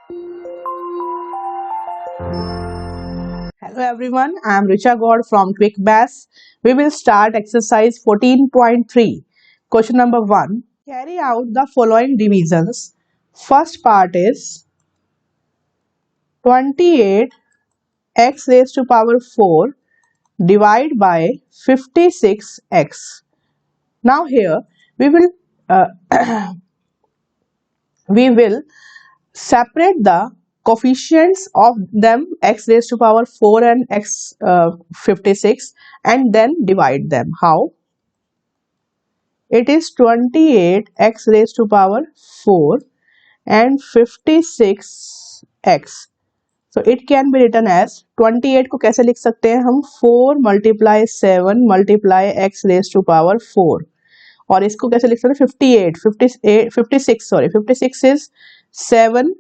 Hello everyone, I am Richa God from Quick Bass. We will start exercise 14.3. Question number 1. Carry out the following divisions. First part is 28 x raised to power 4 divide by 56x. Now here we will we will separate the coefficients of them x raised to power 4 and x 56 and then divide them. How? It is 28 x raised to power 4 and 56 x. So it can be written as 28 को कैसे लिख सकते हैं हम 4 multiply 7 multiply x raised to power 4 और इसको कैसे लिख सकते हैं 56 is 7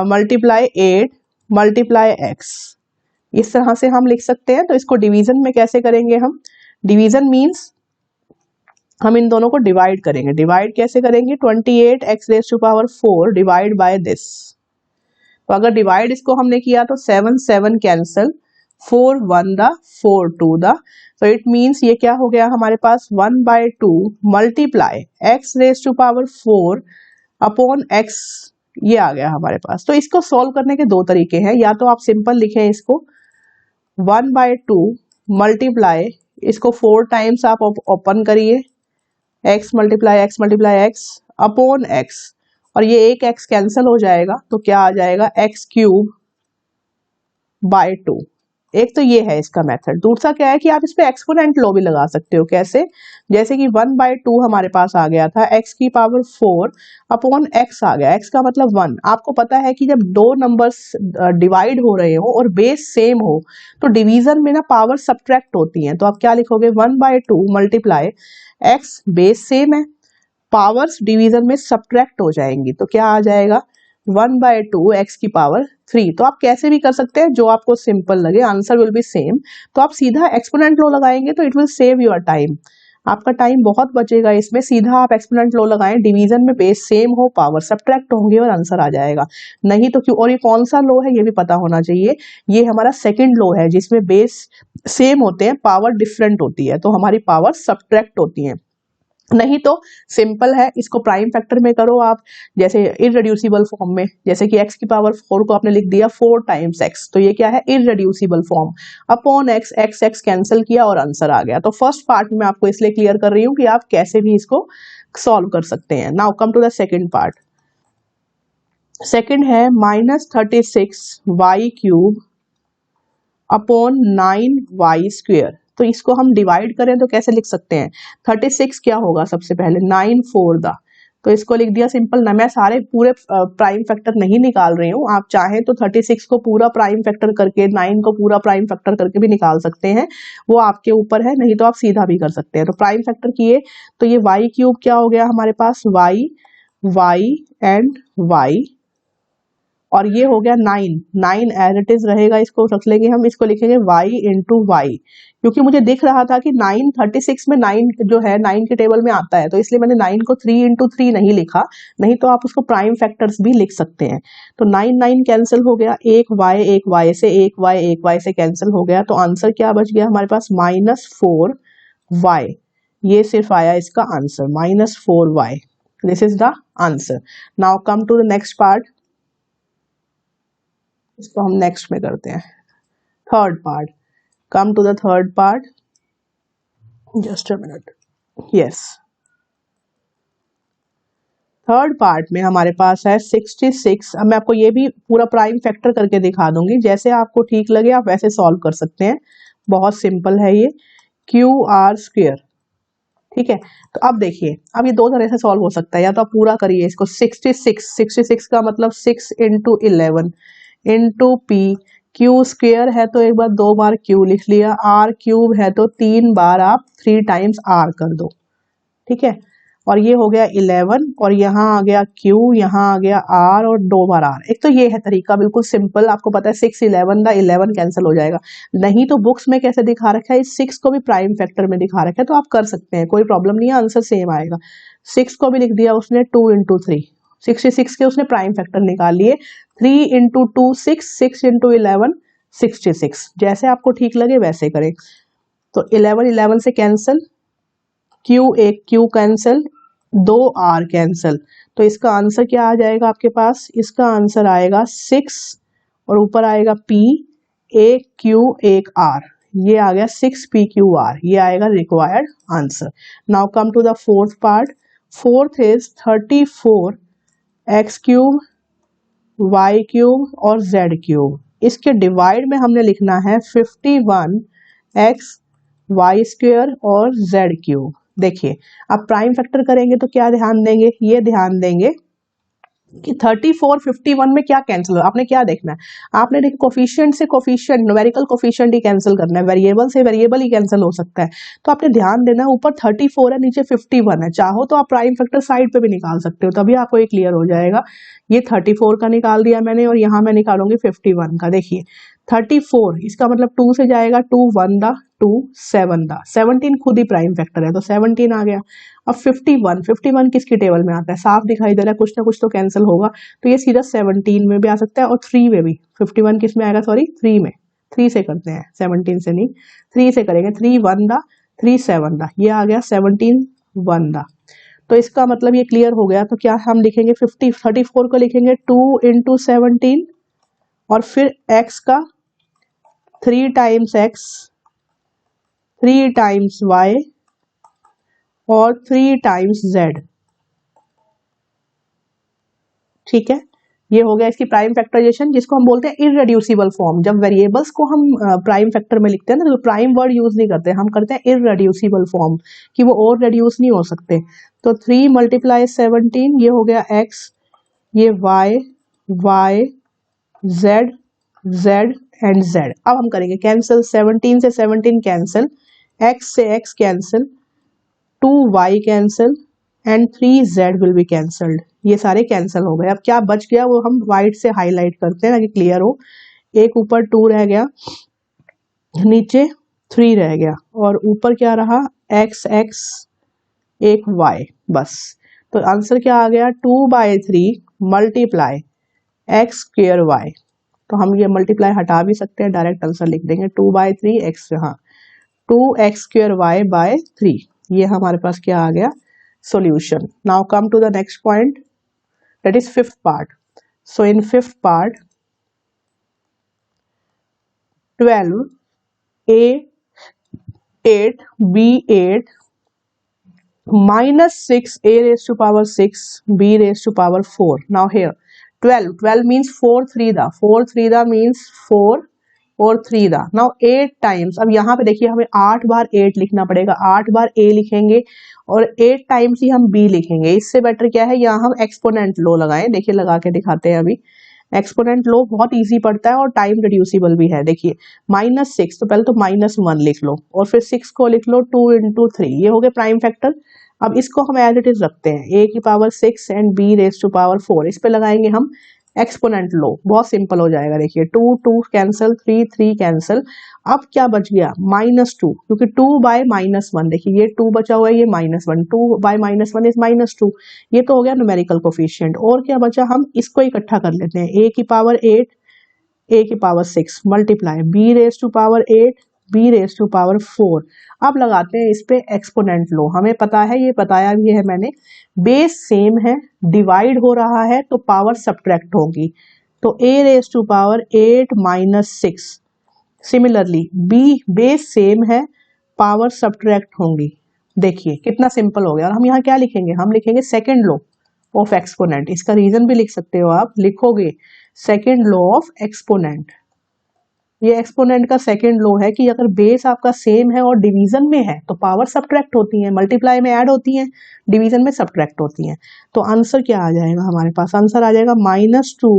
multiply 8 multiply x. इस तरह से हम लिख सकते हैं। तो इसको डिवीजन में कैसे करेंगे हम? डिवीजन मीन्स हम इन दोनों को डिवाइड करेंगे। डिवाइड कैसे करेंगे? 28 x raise to power 4 divide by this. तो अगर डिवाइड इसको हमने किया तो 7 7 कैंसल, 4 1 द 4 2 द, तो इट मीन्स ये क्या हो गया हमारे पास 1/2 multiply x raise to power 4 upon x, ये आ गया हमारे पास। तो इसको सॉल्व करने के दो तरीके हैं, या तो आप सिंपल लिखें इसको 1/2 मल्टीप्लाई, इसको 4 टाइम्स आप ओपन करिए x multiply x upon x, और ये एक x कैंसिल हो जाएगा तो क्या आ जाएगा x³/2। एक तो ये है इसका मेथड। दूसरा क्या है कि आप इस पे एक्सपोनेंट लॉ भी लगा सकते हो। कैसे? जैसे कि 1/2 हमारे पास आ गया था, x की पावर 4 अपॉन x आ गया, x का मतलब 1। आपको पता है कि जब दो नंबर्स डिवाइड हो रहे हो और बेस सेम हो तो डिवीजन में ना पावर सब्ट्रैक्ट होती हैं। तो आप क्या लिखोगे 1/2 मल्टीप्लाई x, बेस सेम है, पावर्स डिवीजन में सब्ट्रैक्ट हो जाएंगी तो क्या आ जाएगा 1/2 x की पावर 3। तो आप कैसे भी कर सकते हैं, जो आपको सिंपल लगे, आंसर विल बी सेम। तो आप सीधा एक्सपोनेंट लॉ लगाएंगे तो it will save your time, आपका टाइम बहुत बचेगा इसमें। सीधा आप एक्सपोनेंट लॉ लगाएं, डिवीजन में बेस सेम हो, पावर सब्ट्रैक्ट होंगे और आंसर आ जाएगा। नहीं तो क्यों? और ये कौन सा लॉ है ये भी पता होना चाहिए। ये हमारा सेकंड लॉ है जिसमें बेस सेम होते हैं, पावर डिफरेंट होती है, तो हमारी पावर सब्ट्रैक्ट होती है। नहीं तो सिंपल है, इसको प्राइम फैक्टर में करो आप, जैसे इररेड्यूसिबल फॉर्म में, जैसे कि x की पावर 4 को आपने लिख दिया 4 टाइम्स x, तो ये क्या है irreducible form, upon x, x cancel किया और आंसर आ गया। तो फर्स्ट पार्ट में आपको इसलिए क्लियर कर रही हूँ कि आप कैसे भी इसको सॉल्व कर सकते हैं। Now come to the second part. Second है -36y³ अपॉन 9y²। तो इसको हम डिवाइड करें तो कैसे लिख सकते हैं? 36 क्या होगा सबसे पहले 9 4 द, तो इसको लिख दिया सिंपल ना। मैं सारे पूरे प्राइम फैक्टर नहीं निकाल रही हूँ, आप चाहें तो 36 को पूरा प्राइम फैक्टर करके 9 को पूरा प्राइम फैक्टर करके भी निकाल सकते हैं, वो आपके ऊपर है। नहीं तो आप सीधा भी कर सकते हैं। तो प्राइम फैक्टर किए तो ये y³ क्या हो गया हमारे पास y एंड y, और ये हो गया 9 एज इट इज रहेगा, इसको रख लेंगे हम, इसको लिखेंगे y इंटू वाई, क्योंकि मुझे दिख रहा था कि 9 36 में 9 जो है 9 के टेबल में आता है, तो इसलिए मैंने 9 को 3 इंटू 3 नहीं लिखा। नहीं तो आप उसको प्राइम फैक्टर्स भी लिख सकते हैं। तो 9 कैंसिल हो गया, एक y से एक y से कैंसिल हो गया, तो आंसर क्या बच गया हमारे पास -4y। ये सिर्फ आया इसका answer -4y। This is the answer. Now come to the next part. इसको हम नेक्स्ट में करते हैं, third part. Come to the third part, just a minute. Yes, third part में हमारे पास है 66। अब मैं आपको ये भी पूरा प्राइम फैक्टर करके दिखा दूंगी, जैसे आपको ठीक लगे आप वैसे सॉल्व कर सकते हैं। बहुत सिंपल है ये, QR²। ठीक है, तो अब देखिए, अब ये दो तरह से सॉल्व हो सकता है। या तो आप पूरा करिए इसको 66 का मतलब 6 इंटू 11 इंटू पी, Q² है तो एक बार 2 बार Q लिख लिया, R³ है तो 3 बार आप 3 टाइम्स R कर दो। ठीक है, और ये हो गया 11, और यहाँ आ गया Q, यहाँ आ गया R और 2 बार R। एक तो ये है तरीका बिल्कुल सिंपल, आपको पता है 6 11 द 11 कैंसिल हो जाएगा। नहीं तो बुक्स में कैसे दिखा रखा है, इस 6 को भी प्राइम फैक्टर में दिखा रखा है, तो आप कर सकते हैं, कोई प्रॉब्लम नहीं है, आंसर सेम आएगा। 6 को भी लिख दिया उसने 2 इंटू 3, 66 के उसने प्राइम फैक्टर निकाल लिए। 3 इंटू 2 6, 6 इंटू 11 66। जैसे आपको ठीक लगे वैसे करें। तो 11 11 से कैंसिल, क्यू एक क्यू कैंसिल, 2 आर कैंसिल। तो इसका आंसर क्या आ जाएगा आपके पास? इसका आंसर आएगा 6 और ऊपर आएगा पी, एक क्यू एक आर, ये आ गया 6 PQR। ये आएगा required answer. Now come to the fourth part. Fourth is 34 x cube y cube और जेड क्यूब। इसके डिवाइड में हमने लिखना है 51 एक्स वाई स्क्वेयर और जेड क्यूब। देखिए अब प्राइम फैक्टर करेंगे तो क्या ध्यान देंगे? ये ध्यान देंगे कि 34 51 में क्या कैंसिल हो। आपने क्या देखना है? आपने देखिए कोफिशिएंट से कोफिशिएंट, न्यूमेरिकल कोफिशिएंट ही कैंसिल करना है, वेरिएबल से वेरिएबल ही कैंसिल हो सकता है। तो आपने ध्यान देना है ऊपर 34 है नीचे 51 है। चाहो तो आप प्राइम फैक्टर साइड पे भी निकाल सकते हो, तभी आपको ये क्लियर हो जाएगा। ये 34 का निकाल दिया मैंने और यहाँ मैं निकालूंगी 51 का। देखिए 34 इसका मतलब 2 से जाएगा, 2 1 दा 2 7 दा, 17 खुद ही प्राइम फैक्टर है तो 17 आ गया। अब 51 51 किसकी टेबल में आता है? साफ दिखाई दे रहा है, कुछ ना कुछ तो कैंसिल होगा, तो ये सीधा 17 में भी आ सकता है और 3 में भी। 51 किस में आएगा? सॉरी 3 में। 3 से करते हैं, 17 से नहीं, 3 से करेंगे। 3 1 दा 3 7 दा, ये आ गया 17 1 दा। तो इसका मतलब ये क्लियर हो गया। तो क्या हम लिखेंगे 34 को लिखेंगे 2 इंटू 17 और फिर x का 3 टाइम्स x, 3 टाइम्स y और 3 टाइम्स z। ठीक है, ये हो गया इसकी प्राइम फैक्टराइजेशन, जिसको हम बोलते हैं इररेड्यूसिबल फॉर्म। जब वेरिएबल्स को हम प्राइम फैक्टर में लिखते हैं ना तो प्राइम वर्ड यूज नहीं करते, हम करते हैं इररेड्यूसिबल फॉर्म कि वो और रेड्यूस नहीं हो सकते। तो 3 मल्टीप्लाई 17, ये हो गया x, ये y z z and z। अब हम करेंगे कैंसिल, 17 से 17 कैंसिल, x से x cancel, 2y cancel and 3z will be cancelled. ये सारे कैंसिल हो गए। अब क्या बच गया वो हम व्हाइट से हाईलाइट करते हैं ताकि क्लियर हो। एक ऊपर 2 रह गया, नीचे 3 रह गया और ऊपर क्या रहा? x x एक y, बस। तो आंसर क्या आ गया? 2/3 मल्टीप्लाई एक्स स्क्वेयर वाई। तो हम ये मल्टीप्लाई हटा भी सकते हैं, डायरेक्ट आंसर लिख देंगे 2/3 एक्स, हाँ 2x स्क्वेयर वाई बाय 3। ये हमारे पास क्या आ गया? Solution. Now come to the next point, that is fifth part. So in fifth part 12 a 8 b 8 minus 6 a raised to power 6 b raised to power 4. Now here 12 means 4 3 दा, 4 3 दा means 4 और 3 दा। Now 8 times, अब यहाँ पे देखिए हमें 8 बार 8 लिखना पड़ेगा, 8 बार a लिखेंगे और 8 टाइम्स ही हम b लिखेंगे। इससे बेटर क्या है, यहाँ हम एक्सपोनेंट लो लगाएं। देखिए लगा के दिखाते हैं अभी। एक्सपोनेंट लो बहुत इजी पड़ता है और टाइम रिड्यूसिबल भी है। देखिए -6, तो पहले तो -1 लिख लो और फिर 6 को लिख लो 2 इंटू 3, ये हो गए प्राइम फैक्टर। अब इसको हम एज इट इज रखते हैं, a की power 6 and b raise to power 4। इस पे लगाएंगे हम एक्सपोनेंट लो, बहुत सिंपल हो जाएगा। देखिए 2 2 कैंसिल, 3 3 कैंसिल। अब क्या बच गया? -2, क्योंकि 2/-1, देखिए ये 2 बचा हुआ है, ये -1, 2/-1 इज -2। ये तो हो गया न्यूमेरिकल कोफिशिएंट। और क्या बचा? हम इसको इकट्ठा कर लेते हैं, a की पावर 8 a की power 6 multiply b raise to power 8 b raise to power 4। अब लगाते हैं इस पे एक्सपोनेंट लो। हमें पता है, ये बताया भी है मैंने, बेस सेम है, डिवाइड हो रहा है तो पावर सब्ट्रैक्ट होगी। तो a raise to power 8 minus 6, similarly b base same है, पावर सब्ट्रैक्ट होंगी। देखिए कितना सिंपल हो गया। और हम यहाँ क्या लिखेंगे? हम लिखेंगे सेकेंड लॉ ऑफ एक्सपोनेंट। इसका रीजन भी लिख सकते हो आप, लिखोगे सेकेंड लॉ ऑफ एक्सपोनेंट। ये एक्सपोनेंट का सेकेंड लॉ है कि अगर बेस आपका सेम है और डिवीजन में है तो पावर सब्ट्रैक्ट होती है, मल्टीप्लाई में ऐड होती हैं, डिवीजन में सब्ट्रैक्ट होती हैं। तो आंसर क्या आ जाएगा हमारे पास? आंसर आ जाएगा -2।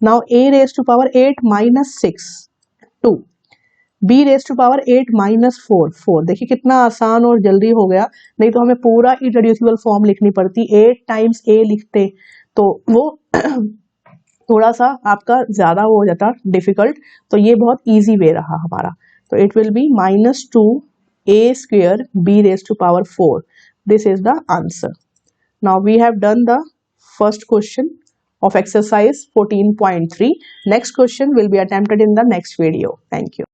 Now a raise to power 8 minus 6 2, b raise to power 8 minus 4 4। देखिए कितना आसान और जल्दी हो गया, नहीं तो हमें पूरा इररेड्यूसिबल फॉर्म लिखनी पड़ती। 8 टाइम्स a लिखते तो वो थोड़ा सा आपका ज्यादा हो जाता डिफिकल्ट। तो ये बहुत इजी वे रहा हमारा। तो it will be -2 a square b raise to power 4। This is the answer. Now we have done the first question of exercise 14.3. Next question will be attempted in the next video. Thank you.